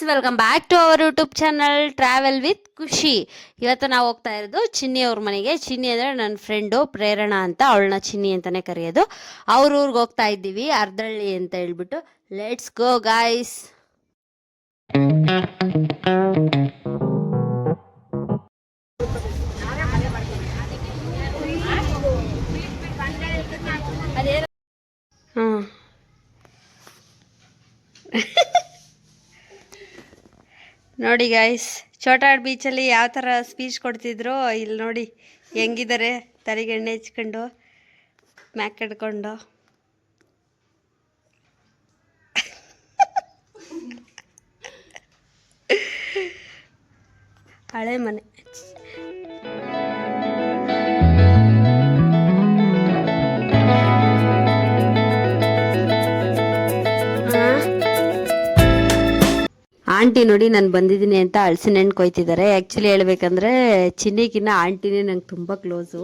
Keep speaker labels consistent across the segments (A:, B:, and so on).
A: Welcome back to our YouTube channel travel with Khushi. ಇವತ್ತು ನಾವು ಹೋಗ್ತಾ ಇರೋದು ಚಿನ್ನಿ ಅವ್ರ ಮನೆಗೆ. ಚಿನ್ನಿ ಅಂದರೆ ನನ್ನ ಫ್ರೆಂಡು ಪ್ರೇರಣಾ ಅಂತ, ಅವಳನ್ನ ಚಿನ್ನಿ ಅಂತಲೇ ಕರೆಯೋದು. ಅವ್ರ ಊರಿಗೆ ಹೋಗ್ತಾ ಇದ್ದೀವಿ, ಅರ್ಧಳ್ಳಿ ಅಂತ ಹೇಳ್ಬಿಟ್ಟು. Let's go guys. ಹಾಂ ನೋಡಿ ಗಾಯ್ಸ್, ಚೋಟಾಡ್ ಬೀಚಲ್ಲಿ ಯಾವ ಥರ ಸ್ಪೀಚ್ ಕೊಡ್ತಿದ್ರು, ಇಲ್ಲಿ ನೋಡಿ ಹೆಂಗಿದ್ದಾರೆ. ತಲೆಗೆ ಎಣ್ಣೆ ಹಚ್ಕೊಂಡು ಮ್ಯಾಕ್ ಕಡ್ಕೊಂಡು. ಹಳೆ ಮನೆ. ಆಂಟಿ ನೋಡಿ ನಾನು ಬಂದಿದ್ದೀನಿ ಅಂತ ಹಲಸಿನ ಹಣ್ಣು ಕೊಯ್ತಿದ್ದಾರೆ. ಆ್ಯಕ್ಚುಲಿ ಹೇಳ್ಬೇಕಂದ್ರೆ ಚಿನ್ನಿಗಿನ್ನ ಆಂಟಿನೇ ನಂಗೆ ತುಂಬ ಕ್ಲೋಸು.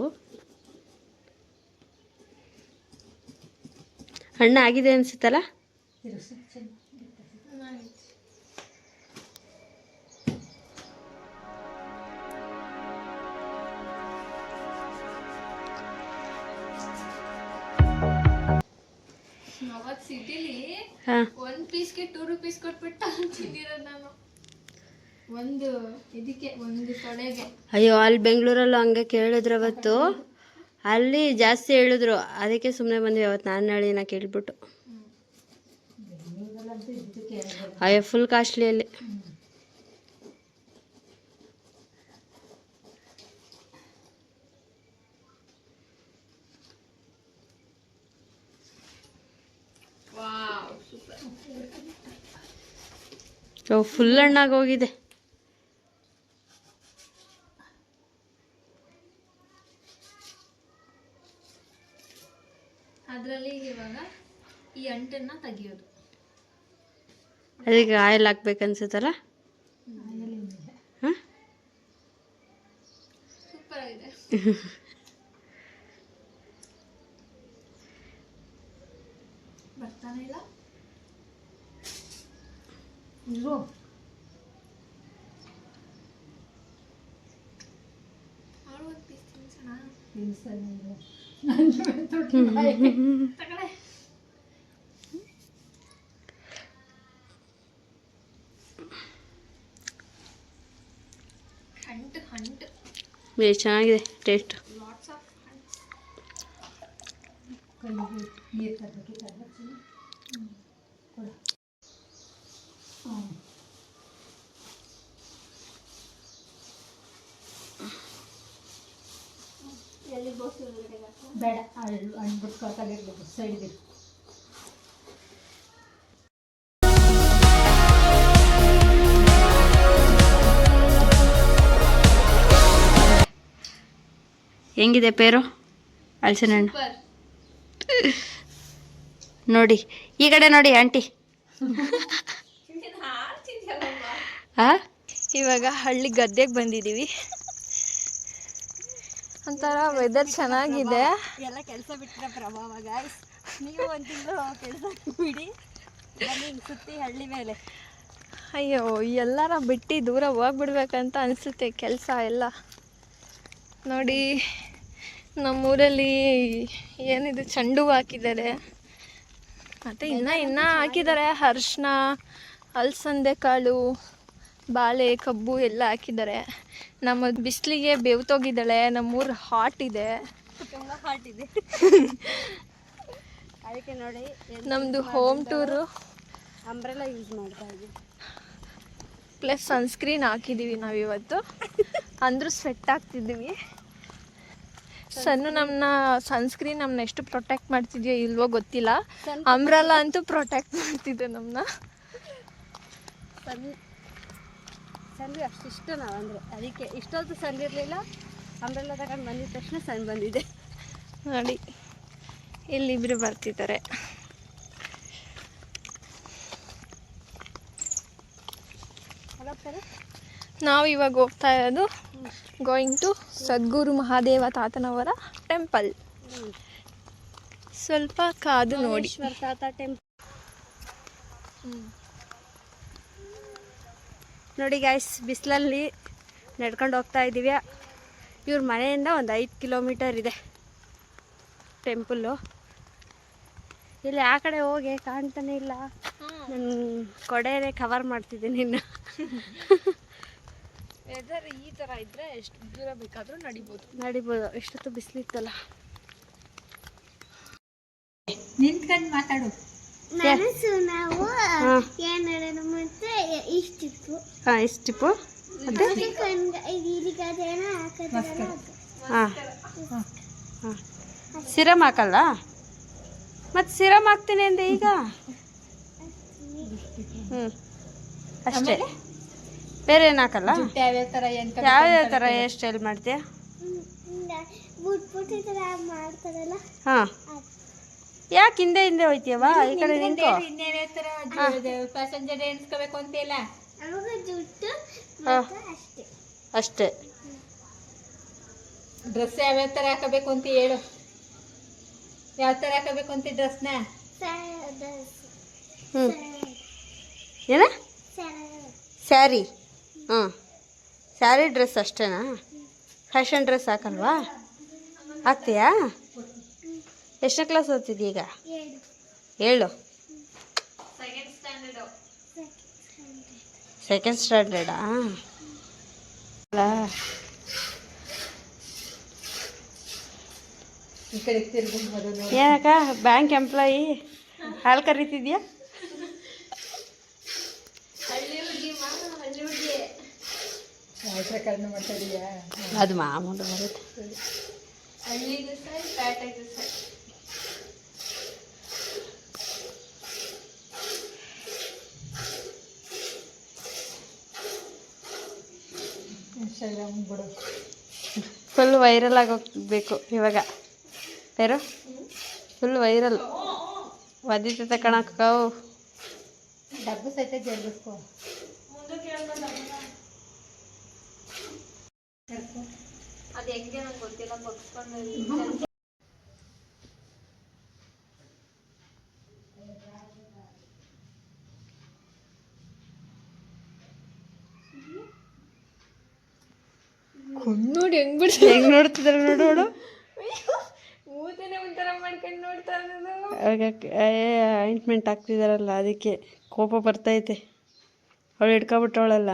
A: ಹಣ್ಣು ಆಗಿದೆ ಅನಿಸುತ್ತಲ್ಲ.
B: ಒಂದು ಪೀಸ್ಗೆ 2 ರೂಪೀಸ್ ಕೊಟ್ಬಿಟ್ಟು ತಿಂದಿರೋದು ನಾನು. ಒಂದು ಇದಕ್ಕೆ ಒಂದು ತೊಳೆಗೆ.
A: ಅಯ್ಯೋ, ಅಲ್ಲಿ ಬೆಂಗಳೂರಲ್ಲೂ ಹಂಗೆ ಕೇಳಿದ್ರು ಅವತ್ತು. ಅಲ್ಲಿ ಜಾಸ್ತಿ ಹೇಳಿದ್ರು, ಅದಕ್ಕೆ ಸುಮ್ಮನೆ ಬಂದ್ವಿ ಅವತ್ತು. ನಾನು ಹೇಳಿನ ಕೇಳ್ಬಿಟ್ಟು. ಅಯ್ಯೋ, ಫುಲ್ ಕಾಸ್ಟ್ಲಿ ಅಲ್ಲಿ. ಫುಲ್ ಹಣ್ಣಾಗಿ ಹೋಗಿದೆ.
B: ಅದರಲ್ಲಿ ಇವಾಗ ಈ ಅಂಟನ್ನ ತೆಗಿಯೋದು.
A: ಅದಕ್ಕೆ ಆಯಿಲ್ ಹಾಕ್ಬೇಕನ್ಸುತ್ತಲ್ಲ.
B: ಸೂಪರ್ ಆಗಿದೆ. ಬರ್ತಾನೆ ಇಲ್ಲ.
A: ಚೆನ್ನಾಗಿದೆ ಟೇಸ್ಟ್.
C: ಬೇಡ, ಅಣ್ಬಿಟ್ಟು ಸೈಡ್ಗೆ.
A: ಹೆಂಗಿದೆ ಪೇರು ಹಲಸಿನ ಹಣ್ಣು? ನೋಡಿ ಈ ಕಡೆ ನೋಡಿ ಆಂಟಿ.
B: ಇವಾಗ ಹಳ್ಳಿ ಗದ್ದೆಗೆ ಬಂದಿದ್ದೀವಿ. ಒಂಥರ ವೆದರ್ ಚೆನ್ನಾಗಿದೆ.
A: ಎಲ್ಲ ಕೆಲಸ ಬಿಟ್ಟರೆ ಪ್ರಭಾವ ಗಾಯ್ಸ್. ನೀವು ಒಂದು ತಿಂಗಳು ಕೆಲಸ ಬಿಡಿ, ಸುತ್ತಿ ಹಳ್ಳಿ ಮೇಲೆ.
B: ಅಯ್ಯೋ, ಎಲ್ಲಾರ ಬಿಟ್ಟು ದೂರ ಹೋಗ್ಬಿಡ್ಬೇಕಂತ ಅನಿಸುತ್ತೆ ಕೆಲಸ ಎಲ್ಲ. ನೋಡಿ, ನಮ್ಮೂರಲ್ಲಿ ಏನಿದು ಚೆಂಡು ಹೂವು ಹಾಕಿದ್ದಾರೆ, ಮತ್ತು ಇನ್ನೂ ಹಾಕಿದ್ದಾರೆ. ಅರಿಶಿನ, ಅಲಸಂದೆ ಕಾಳು, ಬಾಳೆ, ಕಬ್ಬು ಎಲ್ಲ ಹಾಕಿದ್ದಾರೆ. ನಮ್ಮ ಬಿಸಿಲಿಗೆ ಬೇವ್ತೋಗಿದ್ದಾಳೆ. ನಮ್ಮೂರು ಹಾಟ್ ಇದೆ,
A: ತುಂಬ ಹಾಟ್ ಇದೆ. ಅದಕ್ಕೆ ನೋಡಿ
B: ನಮ್ಮದು ಹೋಮ್ ಟೂರು.
A: ಅಂಬ್ರೆಲ್ಲ ಯೂಸ್ ಮಾಡ್ತಾ ಇದ್ದೀವಿ,
B: ಪ್ಲಸ್ ಸನ್ಸ್ಕ್ರೀನ್ ಹಾಕಿದ್ದೀವಿ ನಾವಿವತ್ತು. ಅಂದರೂ ಸ್ವೆಟ್ ಆಗ್ತಿದ್ದೀವಿ. ಸನ್ಸ್ಕ್ರೀನ್ ನಮ್ಮನ್ನ ಎಷ್ಟು ಪ್ರೊಟೆಕ್ಟ್ ಮಾಡ್ತಿದ್ಯೋ ಇಲ್ವೋ ಗೊತ್ತಿಲ್ಲ. ಅಂಬ್ರೆಲ್ಲ ಅಂತೂ ಪ್ರೊಟೆಕ್ಟ್ ಮಾಡ್ತಿದ್ದೆ ನಮ್ಮನ್ನ.
A: ಸನ್ಗೆ ಅಷ್ಟು ಇಷ್ಟ ನಾವಂದರೆ, ಅದಕ್ಕೆ ಇಷ್ಟೊತ್ತು ಸನ್ ಇರಲಿಲ್ಲ. ಅಂಬ್ರೆಲ್ಲ ತಗೊಂಡು ಬಂದಿದ ತಕ್ಷಣ ಸನ್ ಬಂದಿದೆ.
B: ನೋಡಿ, ಇಲ್ಲಿಬ್ಬರು ಬರ್ತಿದ್ದಾರೆ. ನಾವು ಇವಾಗ ಹೋಗ್ತಾ ಇರೋದು ಗೋಯಿಂಗ್ ಟು ಸದ್ಗುರು ಮಹಾದೇವ ತಾತನವರ ಟೆಂಪಲ್. ಸ್ವಲ್ಪ ಕಾದು ನೋಡಿ.
A: ತಾತ ಟೆಂಪಲ್. ನೋಡಿ ಗಾಯ್ಸ್, ಬಿಸಿಲಲ್ಲಿ ನಡ್ಕೊಂಡು ಹೋಗ್ತಾ ಇದ್ದೀವಿ. ಇವ್ರ ಮನೆಯಿಂದ ಒಂದು 5 ಕಿಲೋಮೀಟರ್ ಇದೆ ಟೆಂಪಲ್ಲು. ಇಲ್ಲಿ ಆ ಕಡೆ ಹೋಗಿ ಕಾಣ್ತಾನೆ ಇಲ್ಲ. ನಾನು ಕೊಡೆನೇ ಕವರ್ ಮಾಡ್ತಿದ್ದೀನಿ ಇನ್ನು.
B: ವೆದರ್ ಈ ಥರ ಇದ್ದರೆ ಎಷ್ಟು ದೂರ ಬೇಕಾದರೂ
A: ನಡಿಬೋದು. ಎಷ್ಟೊತ್ತು ಬಿಸಿಲಿತ್ತಲ್ಲ.
C: ನಿಂತ್ಕೊಂಡು ಮಾತಾಡು.
D: ನಾವು ಏನಾದ್ರು ಮತ್ತೆ ಇಷ್ಟಿತ್ತು
A: ಹಾಂ, ಇಷ್ಟಿಪ್ಪು ಮತ್ತೆ ಹಾಂ ಹಾಂ. ಸಿರಮ್ ಹಾಕಲ್ಲ? ಮತ್ತು ಸಿರಮ್ ಹಾಕ್ತೀನಿ ಅಂದೆ ಈಗ. ಹ್ಞೂ ಅಷ್ಟೇ, ಬೇರೆ ಏನು ಹಾಕಲ್ಲ? ಯಾವ್ಯಾವ ಥರ ಹೇರ್ ಸ್ಟೈಲ್ ಮಾಡ್ತೀಯ? ಹಾಂ, ಯಾಕೆ ಹಿಂದೆ ಹಿಂದೆ ಹೋಯ್ತೀಯವಾ? ಈ ಕಡೆ ನಿಂತ್ಕೋ.
C: ಇನ್ನೇನೇ ಥರ ಪ್ಯಾಸೆಂಜರ್ ಎಣಿಸ್ಕೋಬೇಕು ಅಂತಿಲ್ಲ.
A: ಹಾಂ ಅಷ್ಟೇ.
C: ಡ್ರೆಸ್ ಯಾವ್ಯಾವ ಥರ ಹಾಕಬೇಕು ಅಂತ ಹೇಳು. ಯಾವ ಥರ ಹಾಕಬೇಕು ಅಂತ ಡ್ರೆಸ್ನ?
A: ಹ್ಞೂ ಏನ? ಸ್ಯಾರಿ. ಹ್ಞೂ, ಸ್ಯಾರಿ ಡ್ರೆಸ್ ಅಷ್ಟೇನಾ? ಫ್ಯಾಷನ್ ಡ್ರೆಸ್ ಹಾಕಲ್ವಾ? ಹಾಕ್ತೀಯಾ? ಎಷ್ಟನೇ ಕ್ಲಾಸ್ ಓದ್ತಿದ್ದೀಯ ಈಗ? 7. ಸೆಕೆಂಡ್ ಸ್ಟ್ಯಾಂಡರ್ಡಾ?
C: ಈ ಕಡೆ ತಿರುಗಿ ಮೊದಲು
A: ಏನಕ್ಕ ಬ್ಯಾಂಕ್ ಎಂಪ್ಲಾಯಿ ಹಾಲು ಕರಿತಿದ್ಯಾ?
C: ಕಡಿಮೆ ಮಾಡ್ತಾ ಇದೀಯಾ?
A: ಅದು ಮಾಮೂಲು ಬರುತ್ತೆ.
C: ಇನ್ಸ್ಟಾಗ್ರಾಮ್ ಬಿಡು.
A: ಫುಲ್ ವೈರಲ್ ಆಗೋಗ್ಬೇಕು ಇವಾಗ. ಬೇರೆ ಫುಲ್ ವೈರಲ್ ಒದಿತೈತೆ ಕಣಕ್ಕವು.
C: ಡಬ್ಬು ಸಹಿತ ಜರ್ಗಿಸ್ಕೊ.
A: ಅದು ಹೆಂಗೆ ನಂಗೆ ಗೊತ್ತಿಲ್ಲ. ಬಗ್ಸ್ಕೊಂಡು
B: ನೋಡಿ
A: ಹೆಂಗ್ ನೋಡ್ತಿದ್ದಾರೆ ನೋಡು ನೋಡು.
B: ಮೂತನೇ ಒಂಥರ ಮಾಡ್ಕೊಂಡು ನೋಡ್ತಾ ಇರೋದು.
A: ಆಯಿಂಟ್ಮೆಂಟ್ ಹಾಕ್ತಿದಾರಲ್ಲ ಅದಕ್ಕೆ ಕೋಪ ಬರ್ತೈತೆ. ಅವಳು ಹಿಡ್ಕೊಬಿಟ್ಟವಳಲ್ಲ.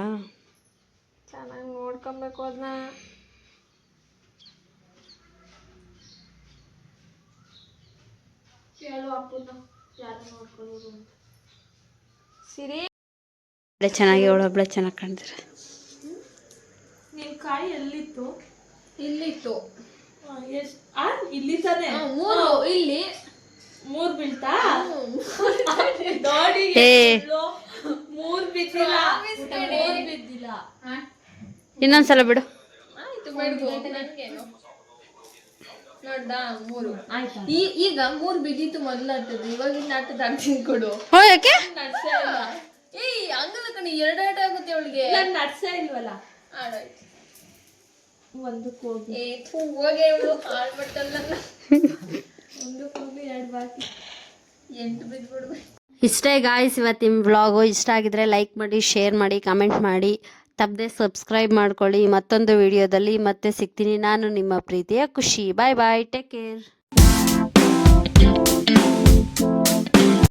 B: ಚೆನ್ನಾಗಿ ನೋಡ್ಕೊಬೇಕು ಅದನ್ನ. ಕೇಳು ಅಪ್ಪನ ಯಾರು ನೋಡ್ಕೊಳ್ಳೋದು ಅಂತ. ಸಿರಿ
A: ಚೆನ್ನಾಗಿ ಅವಳೊಬ್ಳೆ ಚೆನ್ನಾಗಿ ಕಾಣ್ತಾರೆ.
E: ನಿಮ್ ಕಾಯಿ ಎಲ್ಲಿತ್ತು?
B: ಇಲ್ಲಿತ್ತು.
E: ಇಲ್ಲಿ ತಾನೆ?
B: ಮೂರು ಇಲ್ಲಿ
E: 3 ಬೀಳ್ತಾ?
A: ಏ
E: 3 ಬಿದ್ದಿಲ್ಲ. 3 ಬಿದ್ದಿಲ್ಲ.
A: ಇನ್ನೊಂದ್ಸಲ ಬಿಡು.
B: ಆಯ್ತು ಬಿಡ್ಬೋ ನನ್ಗೇನು ನೋಡ್ದಾ 3
E: ಆಯ್ತಾ?
B: ಈಗ 3 ಬಿದ್ದಿತ್ತು ಮೊದಲು ಆಟದ್ದು. ಇವಾಗಿನ ಆಟದ ಆಡ್ತೀನಿ ಕೊಡು.
A: ಹೋ ಯಾಕೆ?
E: ನಡ್ಸೇ ಇಲ್ಲ.
B: ಏಯ್ ಹಂಗಲ್ಲ ಕಣಿ, 2 ಆಟ ಆಗುತ್ತೆ ಅವಳಿಗೆ.
E: ನಾನು ನಡ್ಸೇ ಇಲ್ವಲ್ಲ.
B: ಆಡಾಯ್ತು.
E: ಒಂದಕ್ಕೆ ಹೋಗಿ
B: ಏ ಹೋಗಿ ಅವಳು ಆಡ್ಬಿಟ್ಟಲ್ಲ.
E: 1 ಹೋಗಿ 2 ಬಾಕಿ.
B: 8 ಬಿದ್ಬಿಡ್ಬೇಕು.
A: ಇಷ್ಟೇ ಗಾಯ್ಸ್ ಇವತ್ತಿನ ವ್ಲಾಗು. ಇಷ್ಟ ಆಗಿದ್ರೆ ಲೈಕ್ ಮಾಡಿ, ಶೇರ್ ಮಾಡಿ, ಕಮೆಂಟ್ ಮಾಡಿ, ತಪ್ಪದೆ ಸಬ್ಸ್ಕ್ರೈಬ್ ಮಾಡ್ಕೊಳ್ಳಿ. ಮತ್ತೊಂದು ವಿಡಿಯೋದಲ್ಲಿ ಮತ್ತೆ ಸಿಗ್ತೀನಿ. ನಾನು ನಿಮ್ಮ ಪ್ರೀತಿಯ ಖುಷಿ. ಬಾಯ್ ಬಾಯ್, ಟೇಕ್ ಕೇರ್.